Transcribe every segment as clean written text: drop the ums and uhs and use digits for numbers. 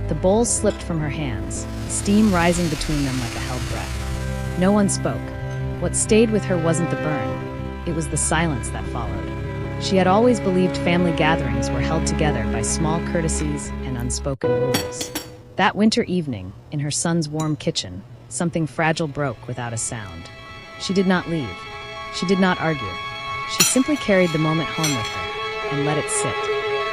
The bowls slipped from her hands, steam rising between them like a held breath. No one spoke. What stayed with her wasn't the burn. It was the silence that followed. She had always believed family gatherings were held together by small courtesies and unspoken rules. That winter evening, in her son's warm kitchen, something fragile broke without a sound. She did not leave. She did not argue. She simply carried the moment home with her and let it sit.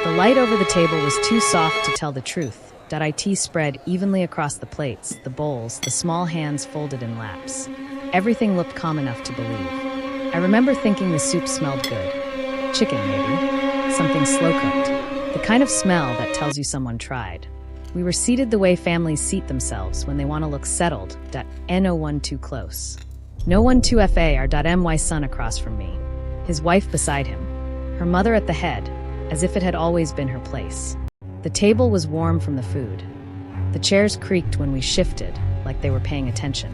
The light over the table was too soft to tell the truth. It spread evenly across the plates, the bowls, the small hands folded in laps. Everything looked calm enough to believe. I remember thinking the soup smelled good. Chicken, maybe. Something slow-cooked. The kind of smell that tells you someone tried. We were seated the way families seat themselves when they want to look settled. No one too close. No one too fa. Our my son across from me. His wife beside him. Her mother at the head, as if it had always been her place. The table was warm from the food. The chairs creaked when we shifted, like they were paying attention.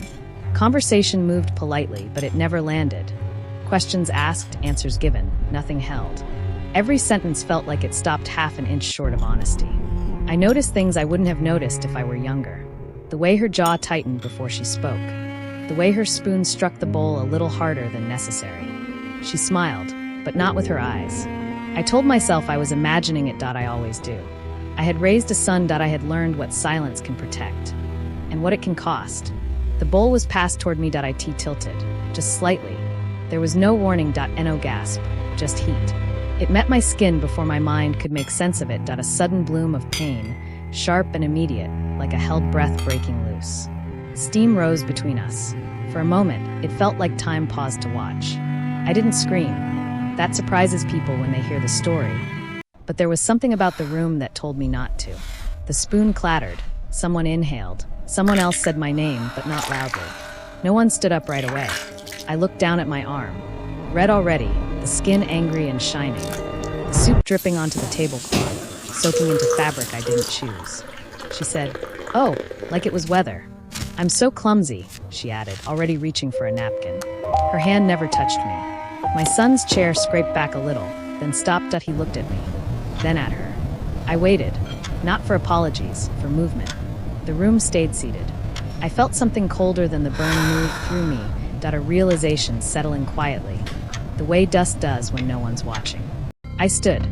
Conversation moved politely, but it never landed. Questions asked, answers given, nothing held. Every sentence felt like it stopped half an inch short of honesty. I noticed things I wouldn't have noticed if I were younger. The way her jaw tightened before she spoke. The way her spoon struck the bowl a little harder than necessary. She smiled, but not with her eyes. I told myself I was imagining it. I always do. I had raised a son. I had learned what silence can protect and what it can cost. The bowl was passed toward me. It tilted, just slightly. There was no warning. No gasp, just heat. It met my skin before my mind could make sense of it. A sudden bloom of pain, sharp and immediate, like a held breath breaking loose. Steam rose between us. For a moment, it felt like time paused to watch. I didn't scream. That surprises people when they hear the story. But there was something about the room that told me not to. The spoon clattered. Someone inhaled. Someone else said my name, but not loudly. No one stood up right away. I looked down at my arm. Red already, the skin angry and shining. The soup dripping onto the tablecloth, soaking into fabric I didn't choose. She said, "Oh, like it was weather." "I'm so clumsy," she added, already reaching for a napkin. Her hand never touched me. My son's chair scraped back a little, then stopped. He looked at me, then at her. I waited, not for apologies, for movement. The room stayed seated. I felt something colder than the burn move through me. A realization settling quietly, the way dust does when no one's watching. I stood.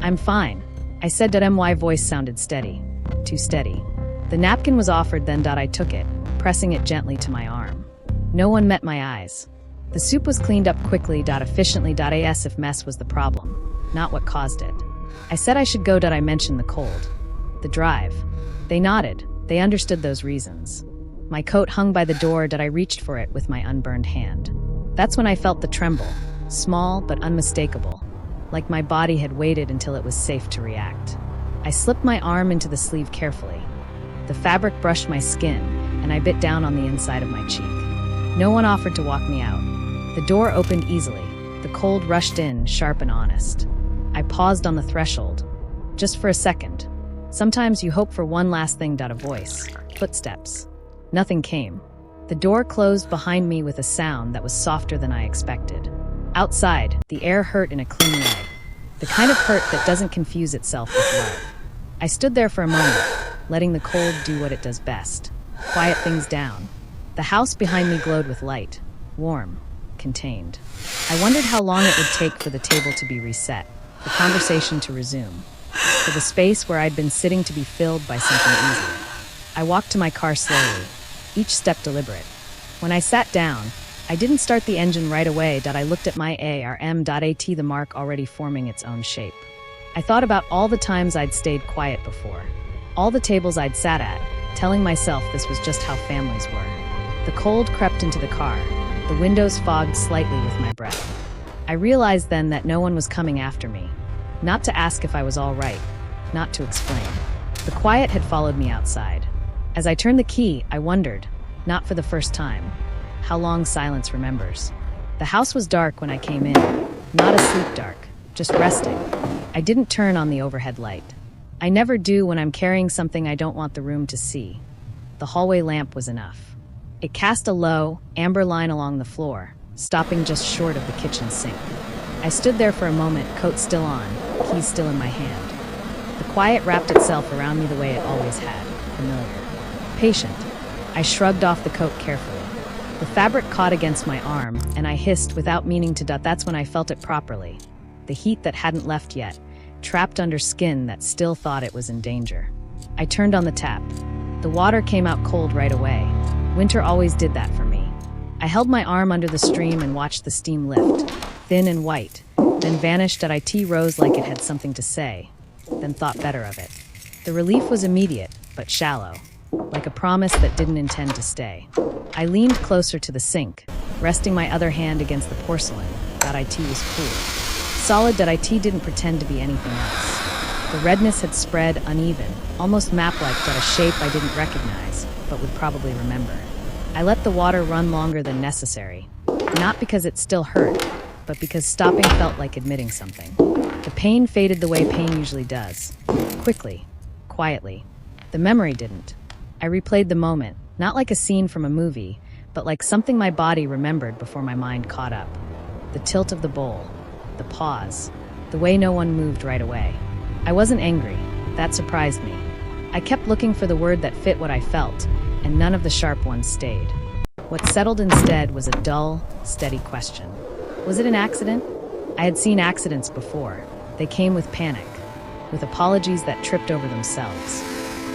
"I'm fine," I said. My voice sounded steady, too steady. The napkin was offered, then I took it, pressing it gently to my arm. No one met my eyes. The soup was cleaned up quickly. Efficiently. As if mess was the problem, not what caused it. I said I should go. I mentioned the cold, the drive. They nodded. They understood those reasons. My coat hung by the door. I reached for it with my unburned hand. That's when I felt the tremble, small but unmistakable, like my body had waited until it was safe to react. I slipped my arm into the sleeve carefully. The fabric brushed my skin, and I bit down on the inside of my cheek. No one offered to walk me out. The door opened easily. The cold rushed in, sharp and honest. I paused on the threshold, just for a second. Sometimes you hope for one last thing. A voice, footsteps. Nothing came. The door closed behind me with a sound that was softer than I expected. Outside, the air hurt in a clean way. The kind of hurt that doesn't confuse itself with love. I stood there for a moment, letting the cold do what it does best. Quiet things down. The house behind me glowed with light. Warm. Contained. I wondered how long it would take for the table to be reset, the conversation to resume, for the space where I'd been sitting to be filled by something easier. I walked to my car slowly, each step deliberate. When I sat down, I didn't start the engine right away. I looked at my ARM.AT, the mark already forming its own shape. I thought about all the times I'd stayed quiet before, all the tables I'd sat at, telling myself this was just how families were. The cold crept into the car. The windows fogged slightly with my breath. I realized then that no one was coming after me, not to ask if I was all right, not to explain. The quiet had followed me outside. As I turned the key, I wondered, not for the first time, how long silence remembers. The house was dark when I came in, not asleep dark, just resting. I didn't turn on the overhead light. I never do when I'm carrying something I don't want the room to see. The hallway lamp was enough. It cast a low, amber line along the floor, stopping just short of the kitchen sink. I stood there for a moment, coat still on, keys still in my hand. The quiet wrapped itself around me the way it always had. familiar. Patient. I shrugged off the coat carefully. The fabric caught against my arm, and I hissed without meaning to. That's when I felt it properly. The heat that hadn't left yet, trapped under skin that still thought it was in danger. I turned on the tap. The water came out cold right away. Winter always did that for me. I held my arm under the stream and watched the steam lift, thin and white, then vanished. It rose like it had something to say, then thought better of it. The relief was immediate, but shallow, like a promise that didn't intend to stay. I leaned closer to the sink, resting my other hand against the porcelain. .it was cool. Solid. .it didn't pretend to be anything else. The redness had spread uneven, almost map-like. A shape I didn't recognize, but would probably remember. I let the water run longer than necessary, not because it still hurt, but because stopping felt like admitting something. The pain faded the way pain usually does, quickly, quietly. The memory didn't. I replayed the moment, not like a scene from a movie, but like something my body remembered before my mind caught up. The tilt of the bowl, the pause, the way no one moved right away. I wasn't angry. That surprised me. I kept looking for the word that fit what I felt, and none of the sharp ones stayed. What settled instead was a dull, steady question. Was it an accident? I had seen accidents before. They came with panic, with apologies that tripped over themselves,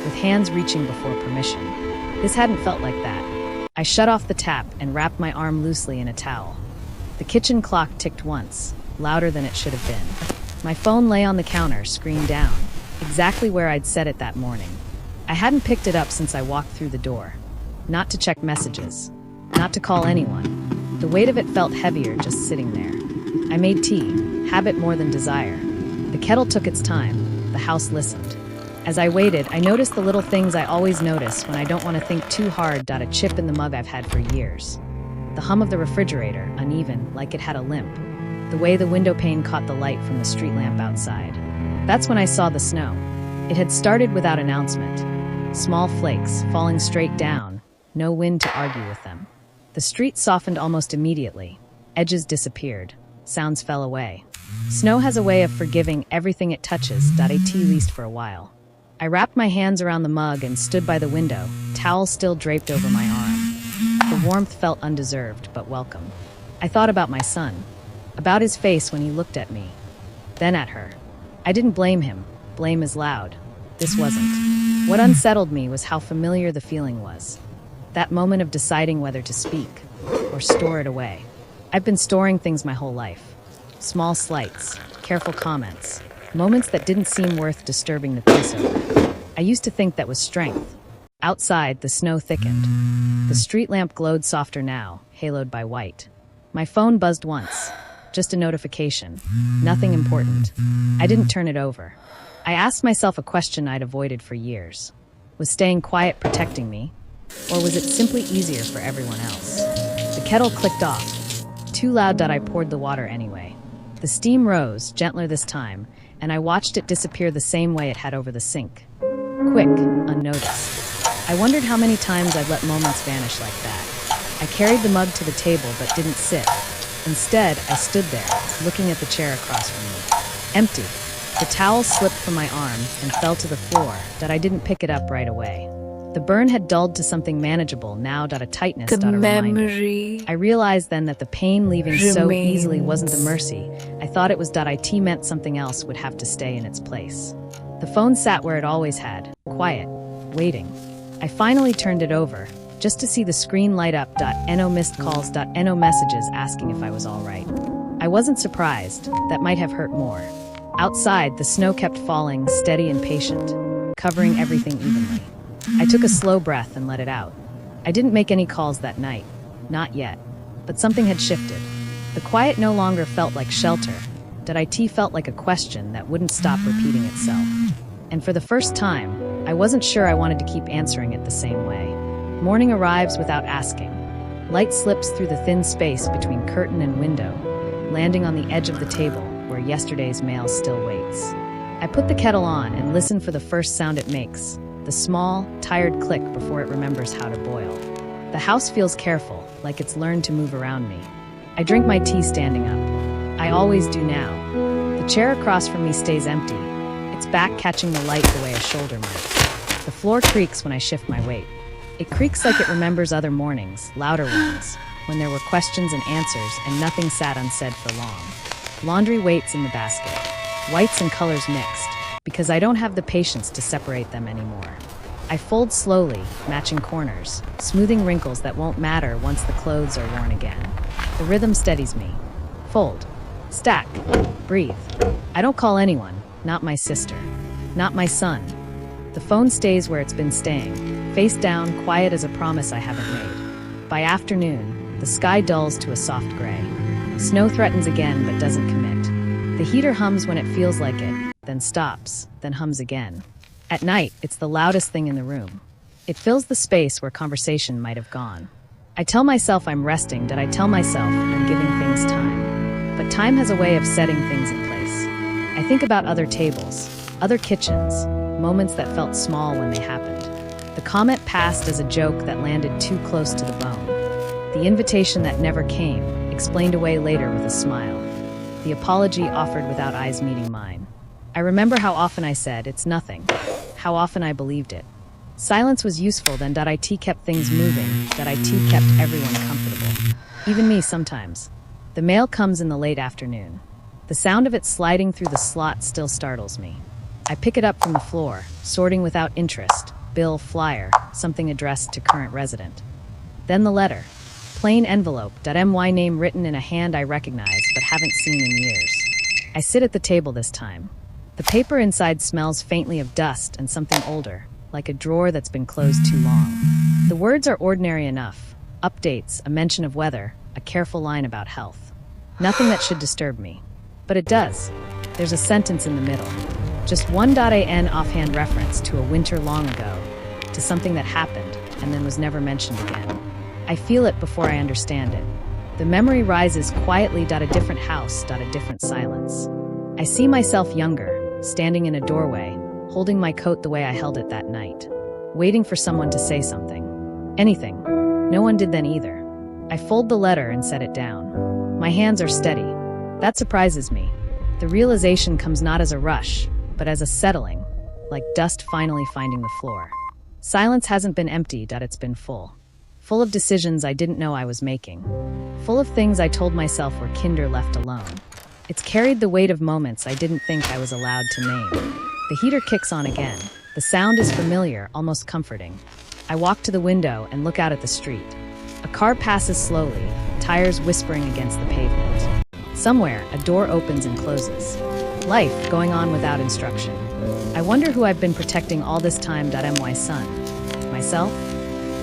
with hands reaching before permission. This hadn't felt like that. I shut off the tap and wrapped my arm loosely in a towel. The kitchen clock ticked once, louder than it should have been. My phone lay on the counter, screen down, exactly where I'd set it that morning. I hadn't picked it up since I walked through the door. Not to check messages, not to call anyone. The weight of it felt heavier just sitting there. I made tea, habit more than desire. The kettle took its time. The house listened. As I waited, I noticed the little things I always notice when I don't want to think too hard. A chip in the mug I've had for years. The hum of the refrigerator, uneven, like it had a limp. The way the window pane caught the light from the street lamp outside. That's when I saw the snow. It had started without announcement. Small flakes, falling straight down, no wind to argue with them. The street softened almost immediately. Edges disappeared. Sounds fell away. Snow has a way of forgiving everything it touches. At least for a while. I wrapped my hands around the mug and stood by the window, towel still draped over my arm. The warmth felt undeserved, but welcome. I thought about my son, about his face when he looked at me, then at her. I didn't blame him. Blame is loud. This wasn't. What unsettled me was how familiar the feeling was. That moment of deciding whether to speak or store it away. I've been storing things my whole life. Small slights, careful comments, moments that didn't seem worth disturbing the peace over. I used to think that was strength. Outside, the snow thickened. The street lamp glowed softer now, haloed by white. My phone buzzed once. Just a notification. Nothing important. I didn't turn it over. I asked myself a question I'd avoided for years. Was staying quiet protecting me? Or was it simply easier for everyone else? The kettle clicked off. Too loud that I poured the water anyway. The steam rose, gentler this time, and I watched it disappear the same way it had over the sink. Quick, unnoticed. I wondered how many times I'd let moments vanish like that. I carried the mug to the table but didn't sit. Instead, I stood there, looking at the chair across from me. Empty. The towel slipped from my arm and fell to the floor. I didn't pick it up right away. The burn had dulled to something manageable now. A tightness. The A memory. reminder. I realized then that the pain leaving so easily wasn't the mercy. I thought it was. It meant something else would have to stay in its place. The phone sat where it always had, quiet, waiting. I finally turned it over, just to see the screen light up. No missed calls. No messages asking if I was all right. I wasn't surprised. That might have hurt more. Outside, the snow kept falling, steady and patient, covering everything evenly. I took a slow breath and let it out. I didn't make any calls that night. Not yet. But something had shifted. The quiet no longer felt like shelter. It felt like a question that wouldn't stop repeating itself. And for the first time, I wasn't sure I wanted to keep answering it the same way. Morning arrives without asking. Light slips through the thin space between curtain and window, landing on the edge of the table where yesterday's mail still waits. I put the kettle on and listen for the first sound it makes, the small, tired click before it remembers how to boil. The house feels careful, like it's learned to move around me. I drink my tea standing up. I always do now. The chair across from me stays empty, its back catching the light the way a shoulder might. The floor creaks when I shift my weight. It creaks like it remembers other mornings, louder ones, when there were questions and answers and nothing sat unsaid for long. Laundry waits in the basket, whites and colors mixed, because I don't have the patience to separate them anymore. I fold slowly, matching corners, smoothing wrinkles that won't matter once the clothes are worn again. The rhythm steadies me. Fold. Stack. Breathe. I don't call anyone, not my sister, not my son. The phone stays where it's been staying, face down, quiet as a promise I haven't made. By afternoon, the sky dulls to a soft gray. Snow threatens again but doesn't commit. The heater hums when it feels like it, then stops, then hums again. At night, it's the loudest thing in the room. It fills the space where conversation might have gone. I tell myself I'm resting, that I tell myself I'm giving things time. But time has a way of setting things in place. I think about other tables, other kitchens, moments that felt small when they happened. The comment passed as a joke that landed too close to the bone. The invitation that never came, explained away later with a smile. The apology offered without eyes meeting mine. I remember how often I said, "It's nothing," how often I believed it. Silence was useful then. .it kept things moving, .it kept everyone comfortable. Even me sometimes. The mail comes in the late afternoon. The sound of it sliding through the slot still startles me. I pick it up from the floor, sorting without interest. Bill, flyer, something addressed to current resident. Then the letter. Plain envelope, .my name written in a hand I recognize but haven't seen in years. I sit at the table this time. The paper inside smells faintly of dust and something older, like a drawer that's been closed too long. The words are ordinary enough. Updates, a mention of weather, a careful line about health. Nothing that should disturb me. But it does. There's a sentence in the middle. Just one .an offhand reference to a winter long ago, to something that happened and then was never mentioned again. I feel it before I understand it. The memory rises quietly. A different house, a different silence. I see myself younger, standing in a doorway, holding my coat the way I held it that night, waiting for someone to say something. Anything. No one did then either. I fold the letter and set it down. My hands are steady. That surprises me. The realization comes not as a rush, but as a settling, like dust finally finding the floor. Silence hasn't been empty, it's been full. Full of decisions I didn't know I was making. Full of things I told myself were kinder left alone. It's carried the weight of moments I didn't think I was allowed to name. The heater kicks on again. The sound is familiar, almost comforting. I walk to the window and look out at the street. A car passes slowly, tires whispering against the pavement. Somewhere, a door opens and closes. Life going on without instruction. I wonder who I've been protecting all this time. My son? Myself?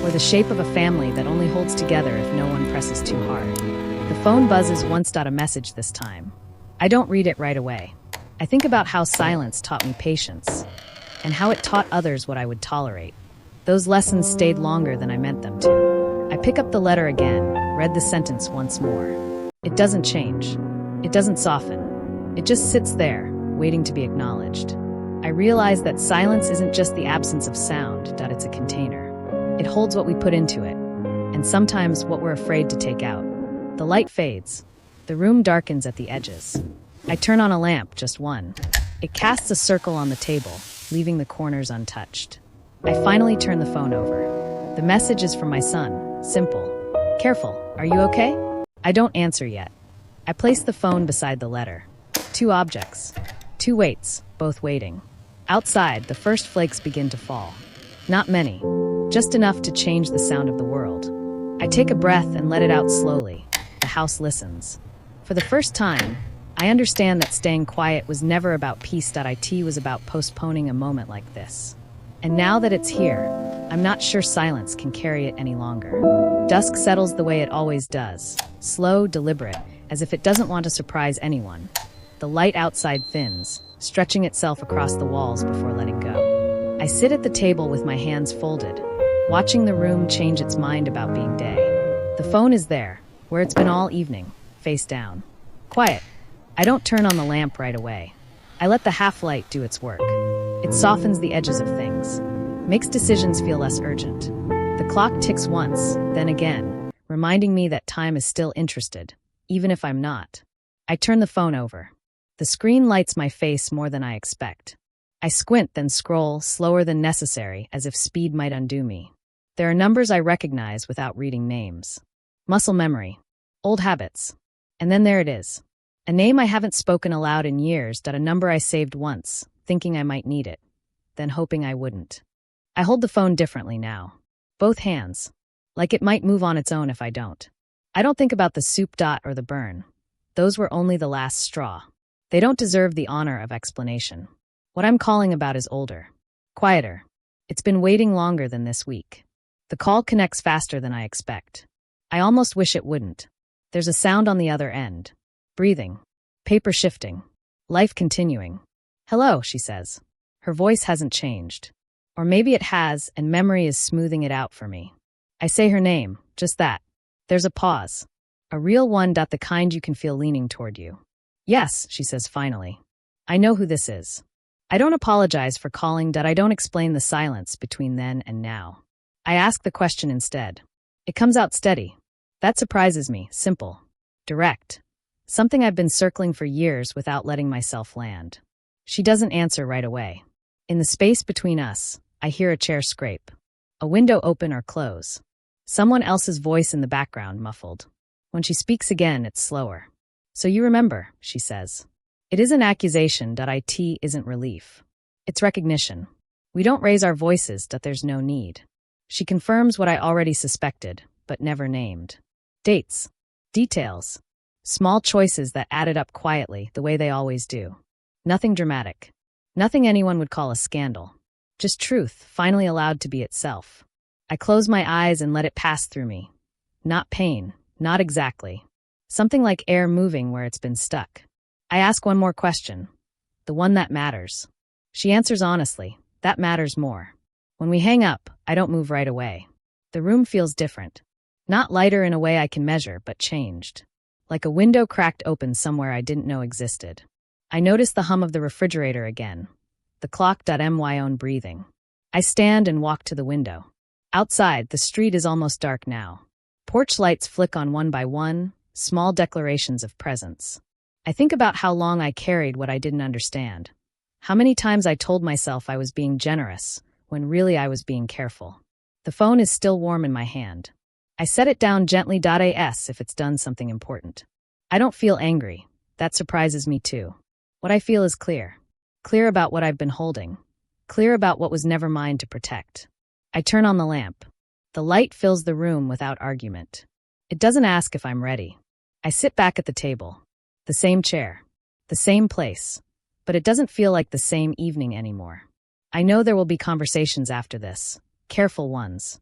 Or the shape of a family that only holds together if no one presses too hard? The phone buzzes once. A message this time. I don't read it right away. I think about how silence taught me patience, and how it taught others what I would tolerate. Those lessons stayed longer than I meant them to. I pick up the letter again, read the sentence once more. It doesn't change. It doesn't soften. It just sits there, waiting to be acknowledged. I realize that silence isn't just the absence of sound, it's a container. It holds what we put into it, and sometimes what we're afraid to take out. The light fades. The room darkens at the edges. I turn on a lamp, just one. It casts a circle on the table, leaving the corners untouched. I finally turn the phone over. The message is from my son, simple. Careful, are you okay? I don't answer yet. I place the phone beside the letter. Two objects. Two weights, both waiting. Outside, the first flakes begin to fall. Not many, just enough to change the sound of the world. I take a breath and let it out slowly. The house listens. For the first time, I understand that staying quiet was never about peace. It was about postponing a moment like this. And now that it's here, I'm not sure silence can carry it any longer. Dusk settles the way it always does. Slow, deliberate, as if it doesn't want to surprise anyone. The light outside thins, stretching itself across the walls before letting go. I sit at the table with my hands folded, watching the room change its mind about being day. The phone is there, where it's been all evening, face down. Quiet. I don't turn on the lamp right away. I let the half-light do its work. It softens the edges of things, makes decisions feel less urgent. The clock ticks once, then again, reminding me that time is still interested, even if I'm not. I turn the phone over. The screen lights my face more than I expect. I squint, then scroll, slower than necessary, as if speed might undo me. There are numbers I recognize without reading names. Muscle memory. Old habits. And then there it is. A name I haven't spoken aloud in years, a number I saved once, thinking I might need it, then hoping I wouldn't. I hold the phone differently now. Both hands. Like it might move on its own if I don't. I don't think about the soup dot or the burn. Those were only the last straw. They don't deserve the honor of explanation. What I'm calling about is older. Quieter. It's been waiting longer than this week. The call connects faster than I expect. I almost wish it wouldn't. There's a sound on the other end. Breathing. Paper shifting. Life continuing. Hello, she says. Her voice hasn't changed. Or maybe it has, and memory is smoothing it out for me. I say her name, just that. There's a pause. A real one, the kind you can feel leaning toward you. Yes, she says finally. I know who this is. I don't apologize for calling, I don't explain the silence between then and now. I ask the question instead. It comes out steady. That surprises me, simple. Direct. Something I've been circling for years without letting myself land. She doesn't answer right away. In the space between us, I hear a chair scrape. A window open or close. Someone else's voice in the background, muffled. When she speaks again, it's slower. So you remember, she says. It isn't accusation, it isn't relief. It's recognition. We don't raise our voices, there's no need. She confirms what I already suspected, but never named. Dates. Details. Small choices that added up quietly, the way they always do. Nothing dramatic. Nothing anyone would call a scandal. Just truth, finally allowed to be itself. I close my eyes and let it pass through me. Not pain, not exactly. Something like air moving where it's been stuck. I ask one more question. The one that matters. She answers honestly. That matters more. When we hang up, I don't move right away. The room feels different. Not lighter in a way I can measure, but changed. Like a window cracked open somewhere I didn't know existed. I notice the hum of the refrigerator again. The clock.my own breathing. I stand and walk to the window. Outside, the street is almost dark now. Porch lights flick on one by one, small declarations of presence. I think about how long I carried what I didn't understand. How many times I told myself I was being generous, when really I was being careful. The phone is still warm in my hand. I set it down gently. As if it's done something important. I don't feel angry. That surprises me too. What I feel is clear. Clear about what I've been holding. Clear about what was never mine to protect. I turn on the lamp. The light fills the room without argument. It doesn't ask if I'm ready. I sit back at the table. The same chair. The same place. But it doesn't feel like the same evening anymore. I know there will be conversations after this. Careful ones.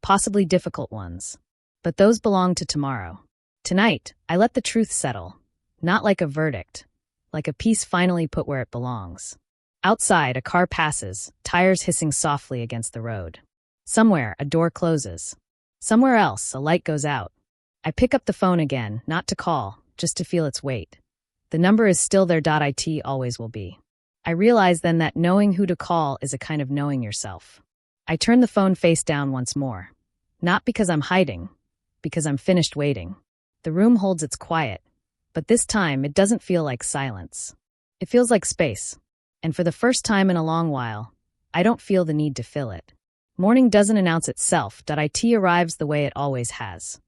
Possibly difficult ones. But those belong to tomorrow. Tonight, I let the truth settle. Not like a verdict. Like a piece finally put where it belongs. Outside, a car passes, tires hissing softly against the road. Somewhere, a door closes. Somewhere else, a light goes out. I pick up the phone again, not to call, just to feel its weight. The number is still there. It always will be. I realize then that knowing who to call is a kind of knowing yourself. I turn the phone face down once more. Not because I'm hiding, because I'm finished waiting. The room holds its quiet, but this time it doesn't feel like silence. It feels like space. And for the first time in a long while, I don't feel the need to fill it. Morning doesn't announce itself. It arrives the way it always has.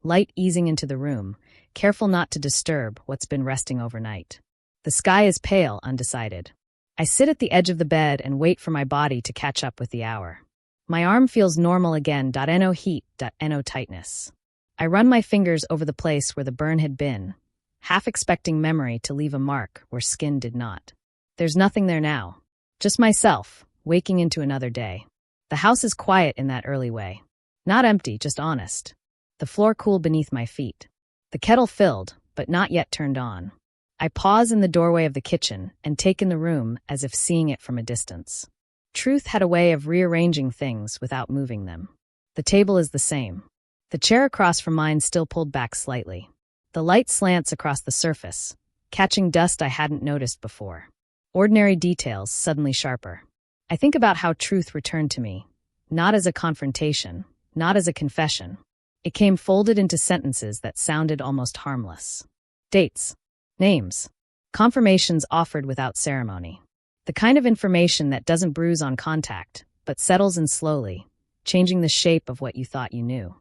Light easing into the room, careful not to disturb what's been resting overnight. The sky is pale, undecided. I sit at the edge of the bed and wait for my body to catch up with the hour. My arm feels normal again. No heat, no tightness. I run my fingers over the place where the burn had been, half expecting memory to leave a mark where skin did not. There's nothing there now. Just myself, waking into another day. The house is quiet in that early way. Not empty, just honest. The floor cool beneath my feet. The kettle filled, but not yet turned on. I pause in the doorway of the kitchen and take in the room as if seeing it from a distance. Truth had a way of rearranging things without moving them. The table is the same. The chair across from mine still pulled back slightly. The light slants across the surface, catching dust I hadn't noticed before. Ordinary details suddenly sharper. I think about how truth returned to me, not as a confrontation, not as a confession. It came folded into sentences that sounded almost harmless. Dates. Names. Confirmations offered without ceremony. The kind of information that doesn't bruise on contact, but settles in slowly, changing the shape of what you thought you knew.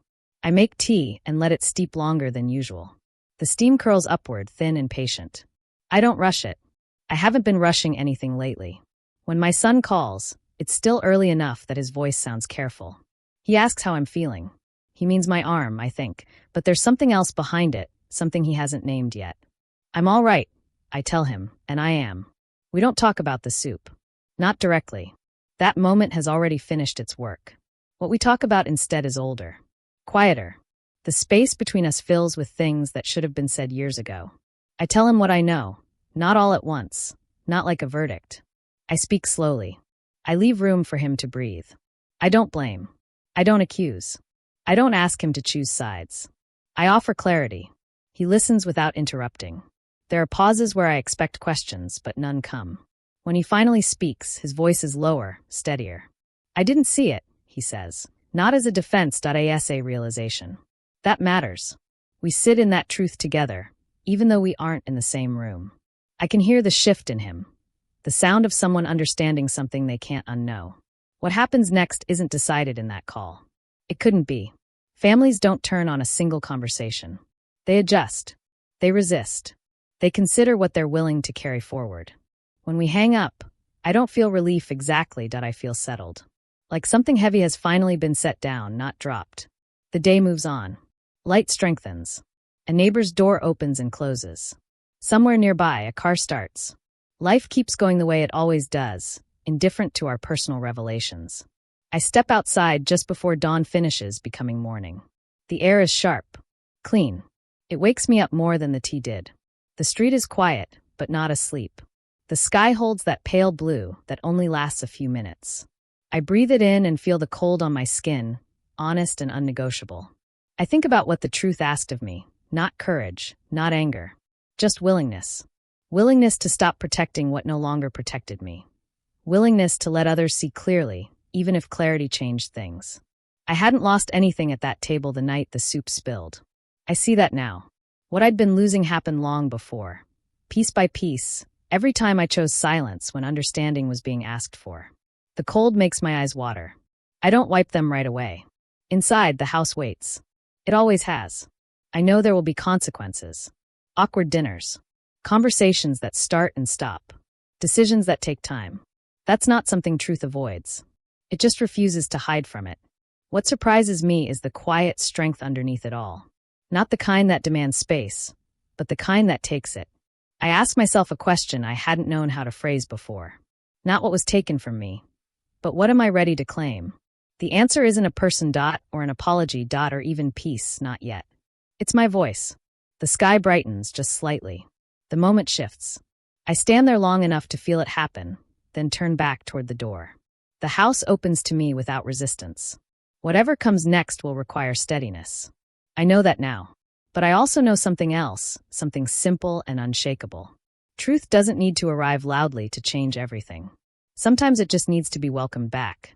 I make tea and let it steep longer than usual. The steam curls upward, thin and patient. I don't rush it. I haven't been rushing anything lately. When my son calls, it's still early enough that his voice sounds careful. He asks how I'm feeling. He means my arm, I think, but there's something else behind it, something he hasn't named yet. I'm all right, I tell him, and I am. We don't talk about the soup. Not directly. That moment has already finished its work. What we talk about instead is older. Quieter. The space between us fills with things that should have been said years ago. I tell him what I know, not all at once, not like a verdict. I speak slowly. I leave room for him to breathe. I don't blame. I don't accuse. I don't ask him to choose sides. I offer clarity. He listens without interrupting. There are pauses where I expect questions, but none come. When he finally speaks, his voice is lower, steadier. I didn't see it, he says. Not as a defense.asa realization. That matters. We sit in that truth together, even though we aren't in the same room. I can hear the shift in him. The sound of someone understanding something they can't unknow. What happens next isn't decided in that call. It couldn't be. Families don't turn on a single conversation. They adjust. They resist. They consider what they're willing to carry forward. When we hang up, I don't feel relief exactly. I feel settled. Like something heavy has finally been set down, not dropped. The day moves on. Light strengthens. A neighbor's door opens and closes. Somewhere nearby, a car starts. Life keeps going the way it always does, indifferent to our personal revelations. I step outside just before dawn finishes becoming morning. The air is sharp, clean. It wakes me up more than the tea did. The street is quiet, but not asleep. The sky holds that pale blue that only lasts a few minutes. I breathe it in and feel the cold on my skin, honest and unnegotiable. I think about what the truth asked of me, not courage, not anger, just willingness. Willingness to stop protecting what no longer protected me. Willingness to let others see clearly, even if clarity changed things. I hadn't lost anything at that table the night the soup spilled. I see that now. What I'd been losing happened long before. Piece by piece, every time I chose silence when understanding was being asked for. The cold makes my eyes water. I don't wipe them right away. Inside, the house waits. It always has. I know there will be consequences. Awkward dinners. Conversations that start and stop. Decisions that take time. That's not something truth avoids. It just refuses to hide from it. What surprises me is the quiet strength underneath it all. Not the kind that demands space, but the kind that takes it. I ask myself a question I hadn't known how to phrase before. Not what was taken from me, but what am I ready to claim? The answer isn't a person or an apology or even peace, not yet. It's my voice. The sky brightens just slightly. The moment shifts. I stand there long enough to feel it happen, then turn back toward the door. The house opens to me without resistance. Whatever comes next will require steadiness. I know that now. But I also know something else, something simple and unshakable. Truth doesn't need to arrive loudly to change everything. Sometimes it just needs to be welcomed back.